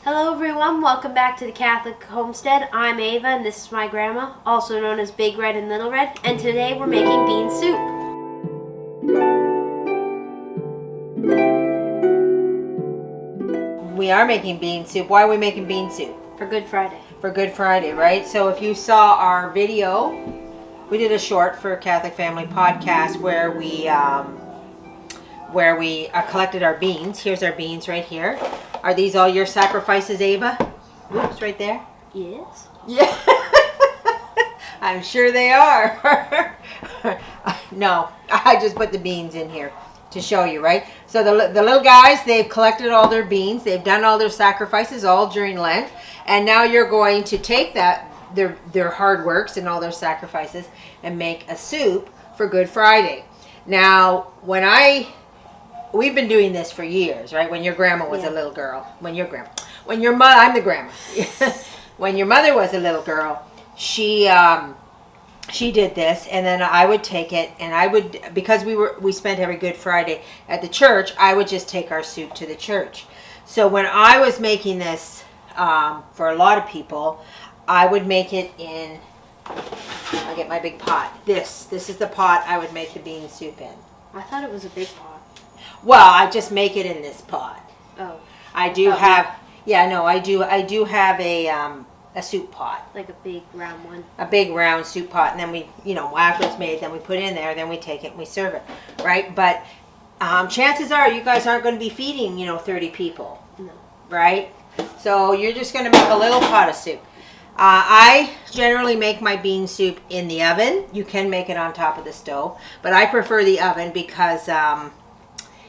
Hello everyone, welcome back to the Catholic Homestead. I'm Ava and this is my grandma, also known as Big Red and Little Red, and today we're making bean soup. We are making bean soup. Why are we making bean soup? For Good Friday. For Good Friday, right? So if you saw our video, we did a short for Catholic Family Podcast where we collected our beans. Here's our beans right here. Are these all your sacrifices, Ava? Oops, right there. Yes. Yeah. I'm sure they are. No, I just put the beans in here to show you, right? So the little guys, they've collected all their beans. They've done all their sacrifices all during Lent. And now you're going to take that, their hard works and all their sacrifices and make a soup for Good Friday. Now, we've been doing this for years, right? When your grandma was a little girl. I'm the grandma. When your mother was a little girl, she did this, and then I would take it, and because we spent every Good Friday at the church, I would just take our soup to the church. So when I was making this for a lot of people, I would make it in, I'll get my big pot. This is the pot I would make the bean soup in. I thought it was a big pot. Well, I just make it in this pot. Oh. I do have a soup pot. Like a big round one. A big round soup pot, and then we, after it's made, then we put it in there, then we take it and we serve it, right? But chances are you guys aren't going to be feeding, 30 people. No. Right? So you're just going to make a little pot of soup. I generally make my bean soup in the oven. You can make it on top of the stove, but I prefer the oven because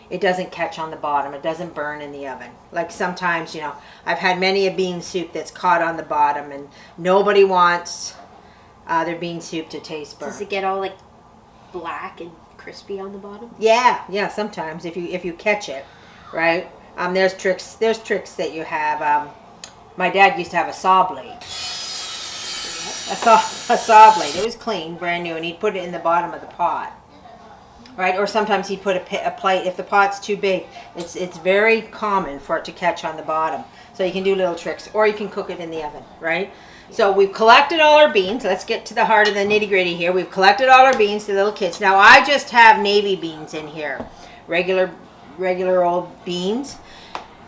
it doesn't catch on the bottom. It doesn't burn in the oven. Like sometimes, I've had many a bean soup that's caught on the bottom, and nobody wants their bean soup to taste burnt. Does it get all like black and crispy on the bottom? Yeah. Sometimes if you catch it, right? There's tricks that you have. My dad used to have a saw blade. A saw blade. It was clean, brand new, and he'd put it in the bottom of the pot. Right, or sometimes he'd put a plate. If the pot's too big, it's very common for it to catch on the bottom. So you can do little tricks, or you can cook it in the oven, right? So we've collected all our beans. Let's get to the heart of the nitty gritty here. We've collected all our beans, the little kids. Now I just have navy beans in here, regular old beans.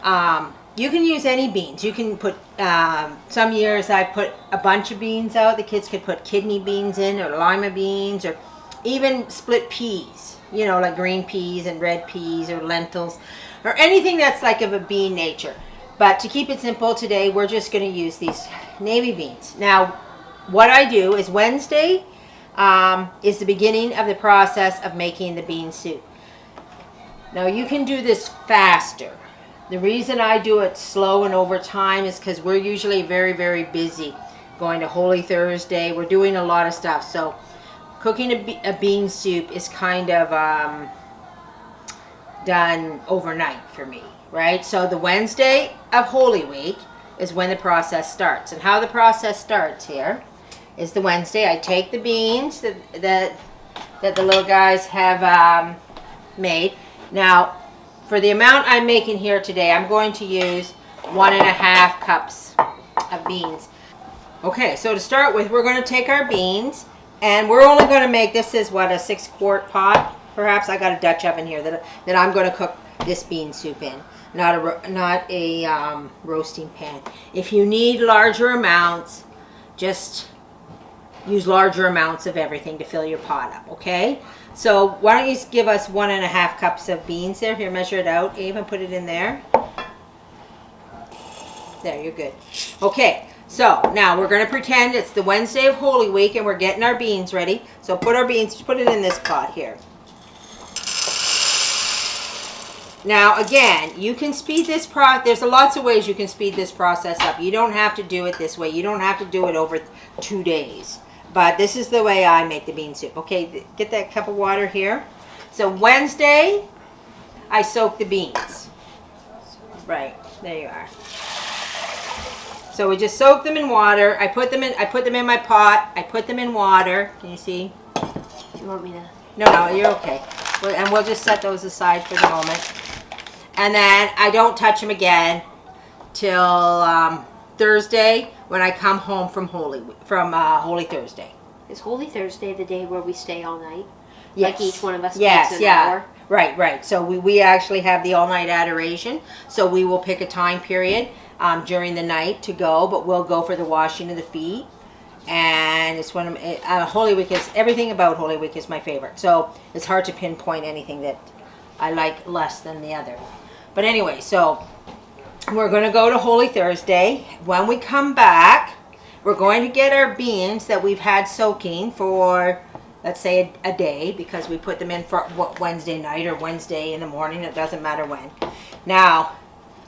You can use any beans. You can put, some years I've put a bunch of beans out. The kids could put kidney beans in, or lima beans, or even split peas. Like green peas and red peas or lentils or anything that's like of a bean nature. But to keep it simple today, we're just going to use these navy beans. Now, what I do is Wednesday is the beginning of the process of making the bean soup. Now, you can do this faster. The reason I do it slow and over time is because we're usually very, very busy going to Holy Thursday. We're doing a lot of stuff. So cooking a bean soup is kind of done overnight for me, right? So the Wednesday of Holy Week is when the process starts. And how the process starts here is the Wednesday. I take the beans that the little guys have made. Now, for the amount I'm making here today, I'm going to use 1.5 cups of beans. Okay, so to start with, we're going to take our beans. And we're only going to make, this is what, a 6-quart pot? Perhaps. I got a Dutch oven here that I'm going to cook this bean soup in. Not a roasting pan. If you need larger amounts, just use larger amounts of everything to fill your pot up, okay? So why don't you give us 1.5 cups of beans there. Here, measure it out, Ava, and put it in there. There, you're good. Okay. So now we're going to pretend it's the Wednesday of Holy Week and we're getting our beans ready. So put it in this pot here. Now again, you can speed this process. There's lots of ways you can speed this process up. You don't have to do it this way. You don't have to do it over 2 days. But this is the way I make the bean soup. Okay, get that cup of water here. So Wednesday, I soak the beans. Right, there you are. So we just soak them in water. I put them in my pot. I put them in water. Can you see? Do you want me to? No, you're okay. And we'll just set those aside for the moment. And then I don't touch them again till Thursday when I come home from Holy Thursday. Is Holy Thursday the day where we stay all night? Yes. Like each one of us Yes, takes an yeah. hour? Right. So we actually have the all-night adoration. So we will pick a time period during the night to go, but we'll go for the washing of the feet. And it's one of Holy Week is everything about Holy Week is my favorite. So it's hard to pinpoint anything that I like less than the other. But anyway, so we're going to go to Holy Thursday. When we come back, we're going to get our beans that we've had soaking for, let's say, a day, because we put them in for Wednesday night or Wednesday in the morning. It doesn't matter when. Now,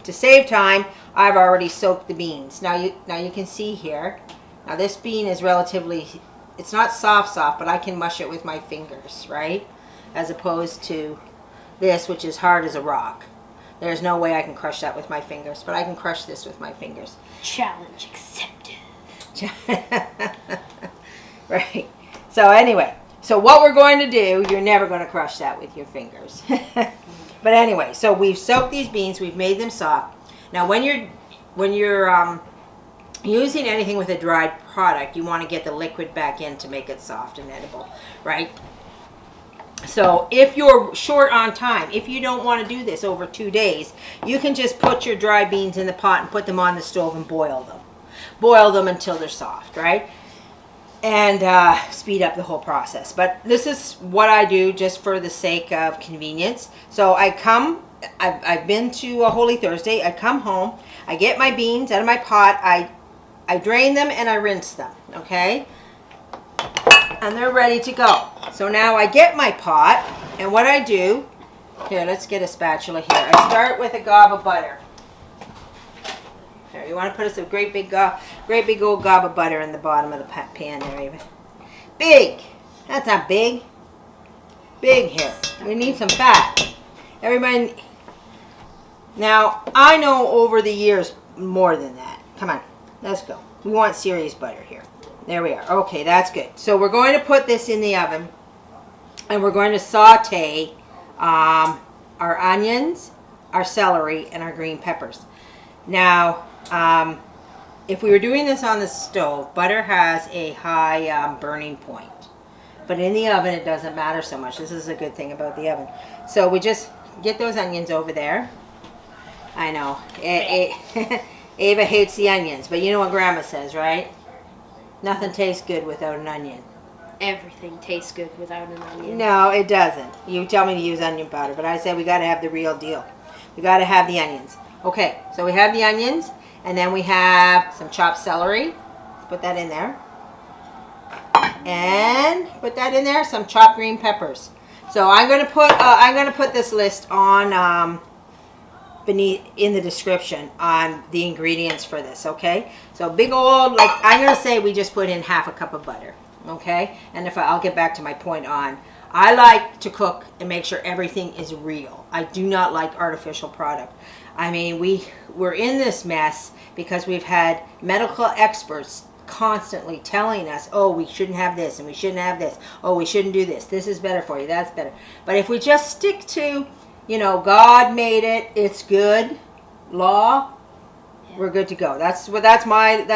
to save time, I've already soaked the beans. Now you can see here. Now this bean is relatively, it's not soft, but I can mush it with my fingers, right? As opposed to this, which is hard as a rock. There's no way I can crush that with my fingers, but I can crush this with my fingers. Challenge accepted. Right. So anyway, so what we're going to do, you're never going to crush that with your fingers. But anyway, so we've soaked these beans, we've made them soft. Now when you're using anything with a dried product, you want to get the liquid back in to make it soft and edible, right? So if you're short on time, if you don't want to do this over 2 days, you can just put your dry beans in the pot and put them on the stove and boil them. Boil them until they're soft, right? And speed up the whole process. But this is what I do just for the sake of convenience. So I've been to a Holy Thursday, I come home, I get my beans out of my pot, I drain them and I rinse them, okay? And they're ready to go. So now I get my pot, and what I do, here, let's get a spatula here. I start with a gob of butter. Here, you want to put a great big old gob of butter in the bottom of the pan there, even. Big! That's not big. Big here. We need some fat. Everybody, now I know over the years more than that. Come on, let's go. We want serious butter here. There we are. Okay, that's good. So we're going to put this in the oven, and we're going to saute our onions, our celery, and our green peppers. Now, if we were doing this on the stove, butter has a high burning point. But in the oven, it doesn't matter so much. This is a good thing about the oven. So we just get those onions over there. I know. Ava hates the onions, but you know what Grandma says, right? Nothing tastes good without an onion. Everything tastes good without an onion. No, it doesn't. You tell me to use onion powder, but I said we got to have the real deal. We got to have the onions. Okay, so we have the onions, and then we have some chopped celery. Put that in there. And put that in there. Some chopped green peppers. So I'm going to put this list on beneath in the description on the ingredients for this, okay? So big old, like I'm gonna say we just put in half a cup of butter, okay? And I'll get back to my point on, I like to cook and make sure everything is real. I do not like artificial product. I mean, we're in this mess because we've had medical experts constantly telling us, oh, we shouldn't have this and we shouldn't have this. Oh, we shouldn't do this. This is better for you. That's better. But if we just stick to, you know, God made it, it's good, law, we're good to go. That's my,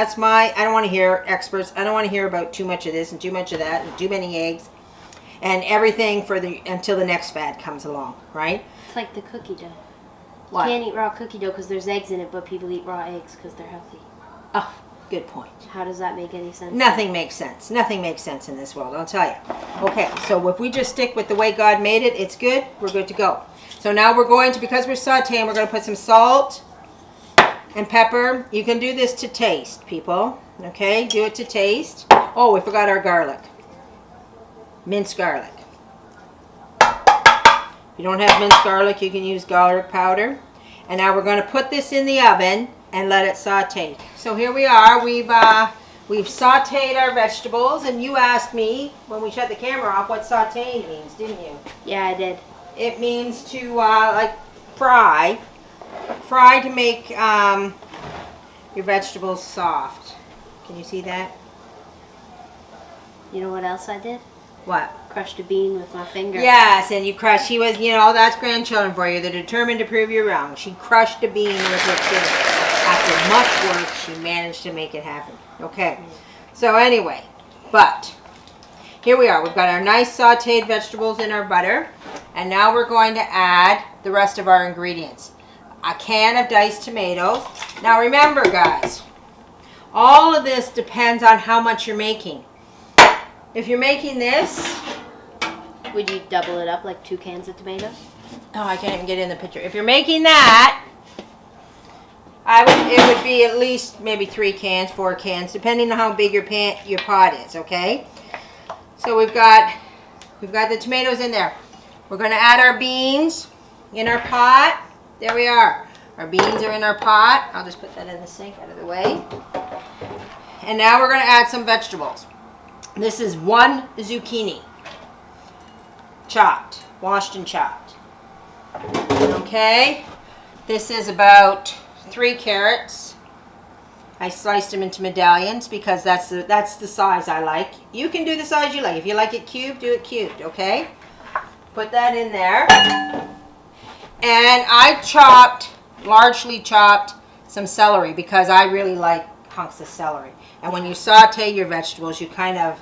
I don't want to hear experts. I don't want to hear about too much of this and too much of that and too many eggs and everything until the next fad comes along, right? It's like the cookie dough. What? You can't eat raw cookie dough because there's eggs in it, but people eat raw eggs because they're healthy. Oh, good point. How does that make any sense? Nothing makes sense. Nothing makes sense in this world, I'll tell you. Okay, so if we just stick with the way God made it, it's good, we're good to go. So now we're going to, because we're sauteing, we're going to put some salt and pepper. You can do this to taste, people. Okay, do it to taste. Oh, we forgot our garlic. Minced garlic. If you don't have minced garlic, you can use garlic powder. And now we're going to put this in the oven and let it saute. So here we are. We've sauteed our vegetables, and you asked me when we shut the camera off what sauteing means, didn't you? Yeah, I did. It means to like fry to make your vegetables soft. Can you see that? You know what else I did? What? Crushed a bean with my finger. Yes, and you crushed. She was, you know, that's grandchildren for you. They're determined to prove you wrong. She crushed a bean with her finger after much work, she managed to make it happen. Okay, so anyway, but here we are. We've got our nice sauteed vegetables in our butter. And now we're going to add the rest of our ingredients. A can of diced tomatoes. Now remember, guys, all of this depends on how much you're making. If you're making this, Would you double it up like 2 cans of tomatoes? oh, I can't even get in the picture. If you're making that, it would be at least maybe 3 cans, 4 cans, depending on how big your pot is, okay? So we've got the tomatoes in there. We're going to add our beans in our pot. There we are. Our beans are in our pot. I'll just put that in the sink out of the way. And now we're going to add some vegetables. This is 1 zucchini. Chopped. Washed and chopped. Okay. This is about 3 carrots. I sliced them into medallions because that's the size I like. You can do the size you like. If you like it cubed, do it cubed, okay? Put that in there. And I largely chopped some celery because I really like hunks of celery. And when you saute your vegetables, you kind of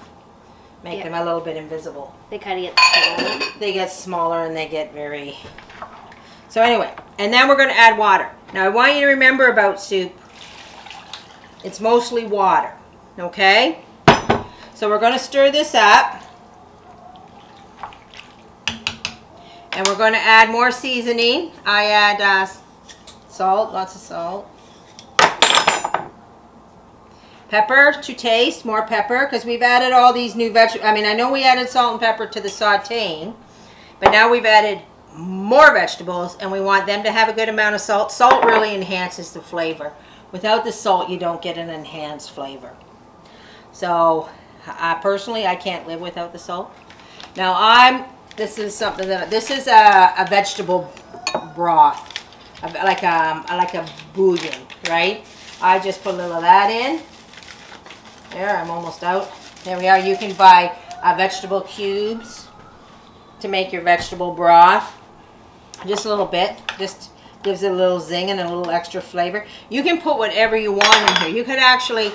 make them a little bit invisible. They kind of get smaller. They get smaller and they get very... So anyway, and then we're going to add water. Now I want you to remember about soup. It's mostly water, okay? So we're going to stir this up. And we're going to add more seasoning. I add salt, lots of salt. Pepper to taste, more pepper, because we've added all these new vegetables. I mean, I know we added salt and pepper to the sauteing, but now we've added more vegetables, and we want them to have a good amount of salt. Salt really enhances the flavor. Without the salt, you don't get an enhanced flavor. So, personally, I can't live without the salt. Now, this is a vegetable broth, like a bouillon, right? I just put a little of that in. There, I'm almost out. There we are. You can buy vegetable cubes to make your vegetable broth. Just a little bit. Just gives it a little zing and a little extra flavor. You can put whatever you want in here. You could actually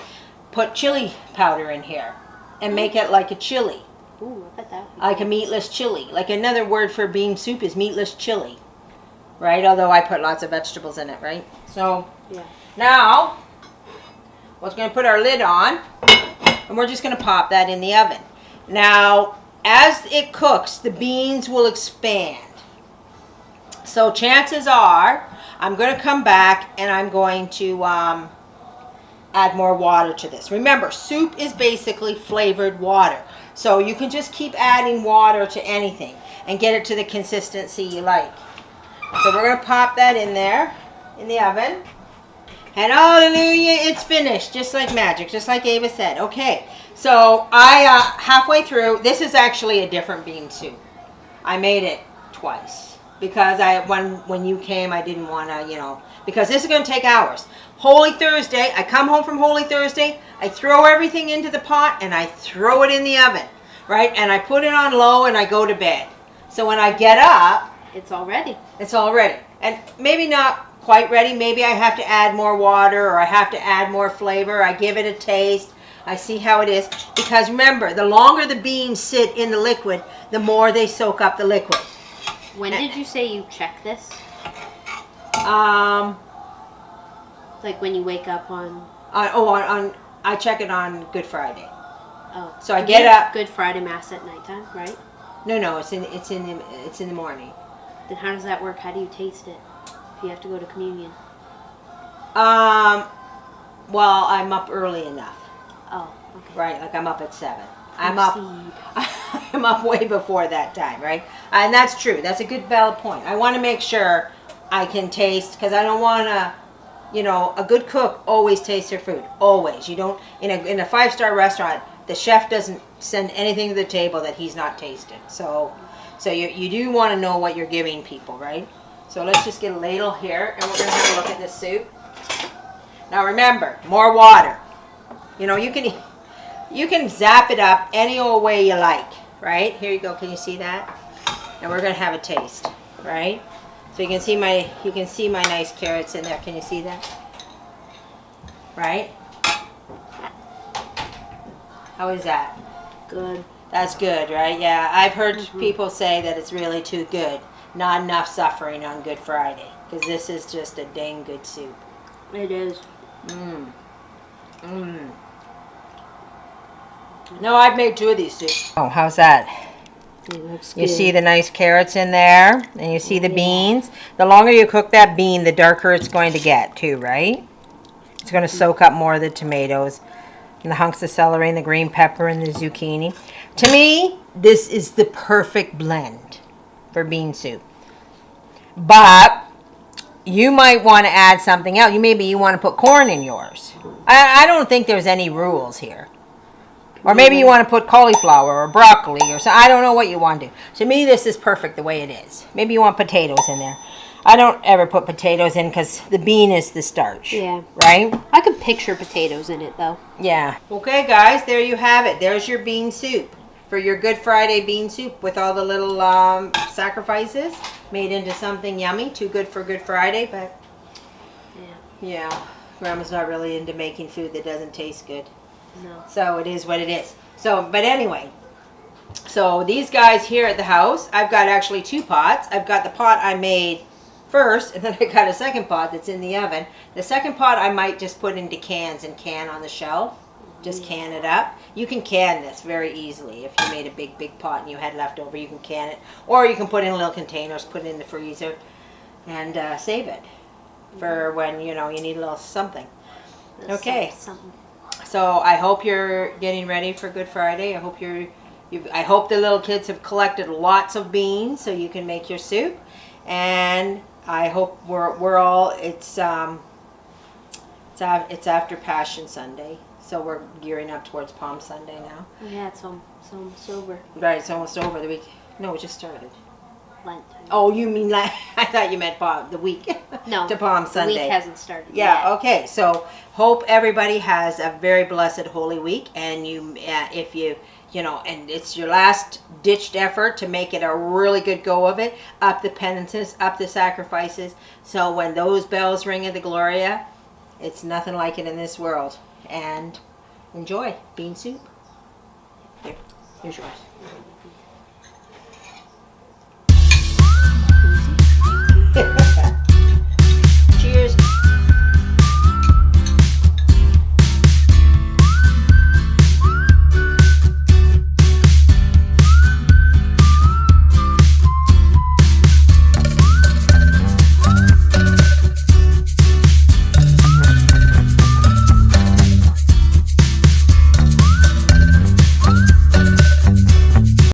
put chili powder in here and make it like a chili. Ooh, I bet that would be Like a meatless chili. Like another word for bean soup is meatless chili. Right? Although I put lots of vegetables in it, right? So, yeah. now, we're going to put our lid on, and we're just going to pop that in the oven. Now, as it cooks, the beans will expand. So chances are, I'm going to come back and I'm going to add more water to this. Remember, soup is basically flavored water. So you can just keep adding water to anything and get it to the consistency you like. So we're going to pop that in there, in the oven. And hallelujah, it's finished, just like magic, just like Ava said. Okay, so halfway through, this is actually a different bean soup. I made it twice. Because when you came, I didn't want to, because this is going to take hours. Holy Thursday, I come home from Holy Thursday, I throw everything into the pot, and I throw it in the oven, right? And I put it on low, and I go to bed. So when I get up... It's all ready. It's all ready. And maybe not quite ready. Maybe I have to add more water, or I have to add more flavor. I give it a taste. I see how it is. Because remember, the longer the beans sit in the liquid, the more they soak up the liquid. When did you say you check this? Like when you wake up on... I check it on Good Friday. Oh. So I get up... Good Friday Mass at nighttime, right? No, it's in the morning. Then how does that work? How do you taste it if you have to go to communion? Well, I'm up early enough. Oh, okay. Right, like I'm up at 7. I'm up way before that time, right? And that's true. That's a good valid point. I want to make sure I can taste, because I don't want to, a good cook always tastes their food. Always. You don't, in a 5-star restaurant, the chef doesn't send anything to the table that he's not tasted. So you do want to know what you're giving people, right? So let's just get a ladle here, and we're going to have a look at this soup. Now remember, more water. You can zap it up any old way you like, right? Here you go. Can you see that? And we're going to have a taste, right? So you can see my nice carrots in there. Can you see that? right? How is that? Good. That's good, right? Yeah, I've heard people say that it's really too good. Not enough suffering on Good Friday. Because this is just a dang good soup. It is. No, I've made 2 of these soups. Oh, how's that? It looks You good. see the nice carrots in there, and you see the beans. The longer you cook that bean, the darker it's going to get too, right? It's going to soak up more of the tomatoes, and the hunks of celery, and the green pepper, and the zucchini. To me, this is the perfect blend for bean soup. But you might want to add something else. Maybe you want to put corn in yours. I don't think there's any rules here. Or maybe you want to put cauliflower or broccoli or so. I don't know what you want to do. To me, this is perfect the way it is. Maybe you want potatoes in there. I don't ever put potatoes in because the bean is the starch. Yeah. Right? I could picture potatoes in it, though. Yeah. Okay, guys, there you have it. There's your bean soup for your Good Friday bean soup with all the little sacrifices made into something yummy. Too good for Good Friday, but yeah, Grandma's not really into making food that doesn't taste good. No. So it is what it is. So, but anyway, so these guys here at the house, I've got actually 2 pots. I've got the pot I made first, and then I got a second pot that's in the oven. The second pot I might just put into cans and can on the shelf. Just can it up. You can can this very easily. If you made a big pot and you had leftover, you can can it. Or you can put it in little containers, put it in the freezer, and save it for when, you know, you need a little something. Okay. Something. So I hope you're getting ready for Good Friday. I hope I hope the little kids have collected lots of beans so you can make your soup. And I hope we're all it's after Passion Sunday. So we're gearing up towards Palm Sunday now. Yeah, it's almost over. Right, it's almost over. The week. No, it just started. Lent. Oh, you mean like I thought you meant the week. No, to Palm Sunday. The week hasn't started. Yeah. Yet. Okay. So hope everybody has a very blessed Holy Week, and if you know, and it's your last ditched effort to make it a really good go of it. Up the penances, up the sacrifices. So when those bells ring at the Gloria, it's nothing like it in this world. And enjoy bean soup. Here's yours.